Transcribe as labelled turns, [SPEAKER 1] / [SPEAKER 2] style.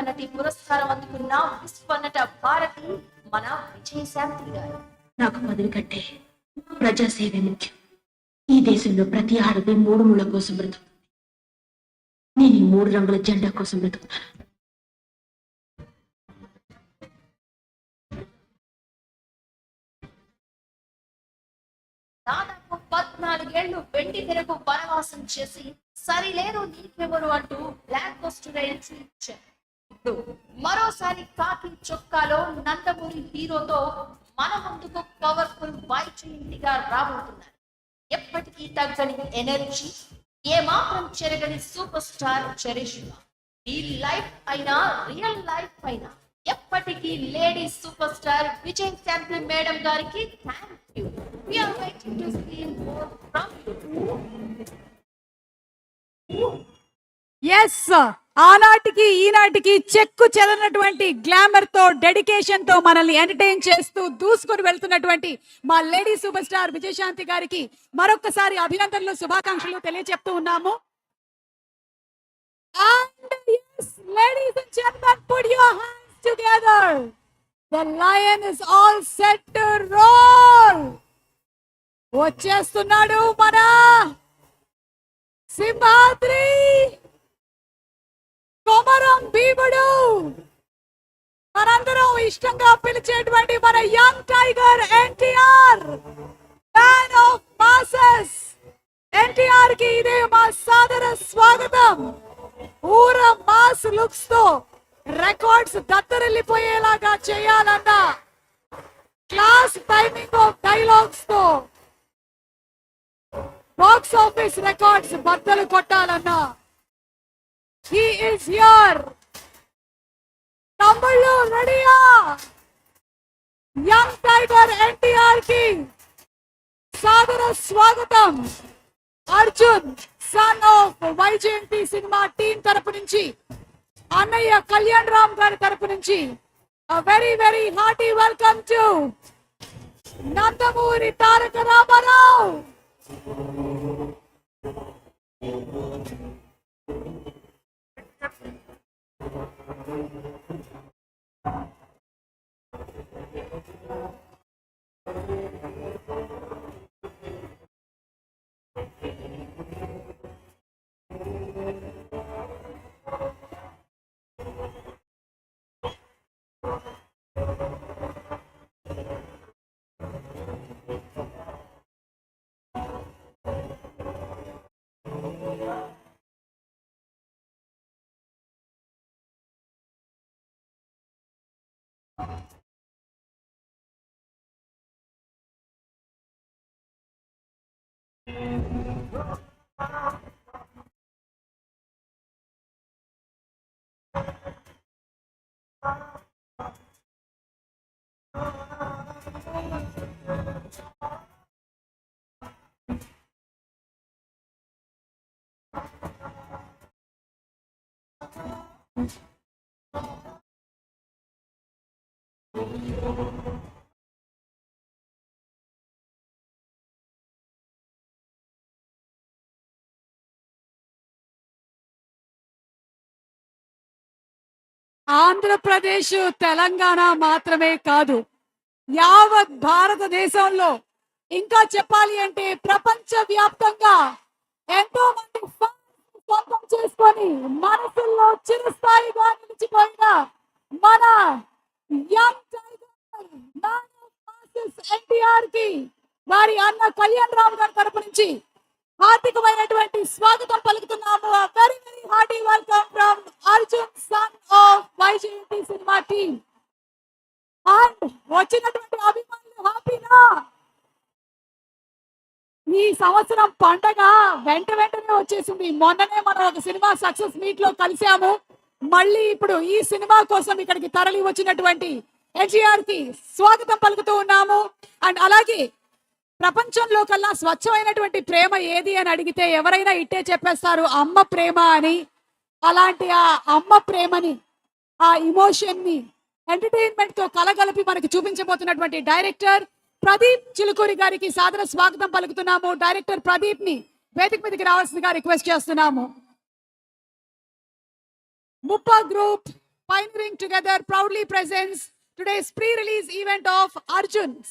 [SPEAKER 1] నటి పురస్కారం అందుకున్న విశ్వనట భారతి మన విజయశాంతి గారు.
[SPEAKER 2] నాకు పదవి కంటే ప్రజాసేవే ముఖ్యం. ఈ దేశంలో ప్రతి ఆడది 3 ముళ్ళ కోసం బ్రతుకుతుంది. నేను ఈ 3 రంగుల జెండా కోసం బ్రతుకుతాను.
[SPEAKER 1] దాదాపు 14 ఏళ్లు వెండి తెరకు వనవాసం చేసి సరిలేరు నీకెవరు అంటూ బ్లాక్ బస్టర్ ఎంట్రీ ఇచ్చారు. ఇప్పుడు మరోసారి కాకి చొక్కాలో నందమూరి హీరోతో మన ముందుకు పవర్ఫుల్ వైజయంతిగా రాబోతున్నారు. ఎప్పటికీ తగ్గని ఎనర్జీ, ఏమాత్రం చెరగని సూపర్ స్టార్ చరిష్మా. ఈ లైఫ్ అయినా రియల్ లైఫ్ అయినా ఎప్పటికీ lady super star Vijayashanti madam గారికి thank you. We are waiting to see more from you.
[SPEAKER 3] Yes, ఆనాటికి ఈనాటికి చెక్కు చెదనటువంటి గ్లామర్ తో, డెడికేషన్ తో మనల్ని ఎంటర్టైన్ చేస్తూ దూసుకొని వెళ్తున్నటువంటి మా లేడీ సూపర్ స్టార్ విజయశాంతి గారికి మరొకసారి అభినందనలు, శుభాకాంక్షలు తెలియజెప్తూ ఉన్నాము. And yes, ladies and gentlemen, put your hands together. The lion is all set to roll. వచ్చేస్తున్నాడు మన సింహాద్రి కొమరం భీముడు, మనందరం ఇష్టంగా పిలిచేటువంటి మన young tiger NTR, man of masses. NTR కి ఇదే మా సాదర స్వాగతం. ఊర మాస్ లుక్స్ తో రికార్డ్స్ దత్తరిల్లిపోయేలాగా చేయాలన్న క్లాస్ టైమింగ్ ఆఫ్ డైలాగ్స్ తో బాక్స్ ఆఫీస్ రికార్డ్స్ బద్దలు కొట్టాలన్నా he is here. తమ్ముళ్ళు రెడీయా? యంగ్ టైగర్ ఎన్టీఆర్ కి సాదర స్వాగతం. Arjun son of Vyjayanthi cinema team తరపు నుంచి, అన్నయ్య కళ్యాణ్ రామ్ గారి తరపు నుంచి a very very hearty welcome to Nandamuri Taraka Ramarao. Andhra Pradesh, Telangana మాత్రమే కాదు, యావత్ భారతదేశంలో, ఇంకా చెప్పాలి అంటే ప్రపంచ వ్యాప్తంగా ఎంతో మంది సొంతం చేసుకొని మనసుల్లో చిరస్థాయిగా నిలిచిపోయిన మన యంగ్ టైగర్ ఎన్టీఆర్ కి వారి అన్న కళ్యాణ్ రామ్ గారి తరపు నుంచి హార్దికమైనటువంటి స్వాగతం పలుకుతున్నాము. Very very hearty welcome from Arjun son of Vyjayanthi cinema team. And వచ్చినటువంటి అభిమానులు హ్యాపీనా? ఈ సంవత్సరం పండగ వెంటనే వచ్చేసింది. మొన్ననే మనం ఒక సినిమా సక్సెస్ మీట్ లో కలిసాము. మళ్ళీ ఇప్పుడు ఈ సినిమా కోసం ఇక్కడికి తరలి వచ్చినటువంటి ఎన్టీఆర్ కి స్వాగతం పలుకుతూ ఉన్నాము. అండ్ అలాగే ప్రపంచంలో కల్లా స్వచ్ఛమైనటువంటి ప్రేమ ఏది అని అడిగితే ఎవరైనా ఇట్టే చెప్పేస్తారు, అమ్మ ప్రేమ అని. అలాంటి ఆ అమ్మ ప్రేమని, ఆ ఇమోషన్ ని ఎంటర్టైన్మెంట్ తో కలగలిపి మనకి చూపించబోతున్నటువంటి డైరెక్టర్ ప్రదీప్ చిలుకూరి గారికి సాదర స్వాగతం పలుకుతున్నాము. డైరెక్టర్ ప్రదీప్ ని వేదిక మీదకి రావాల్సిందిగా రిక్వెస్ట్ చేస్తున్నాము. ముప్పా గ్రూప్, పైన Coming Together proudly presents today's pre-release event of Arjun.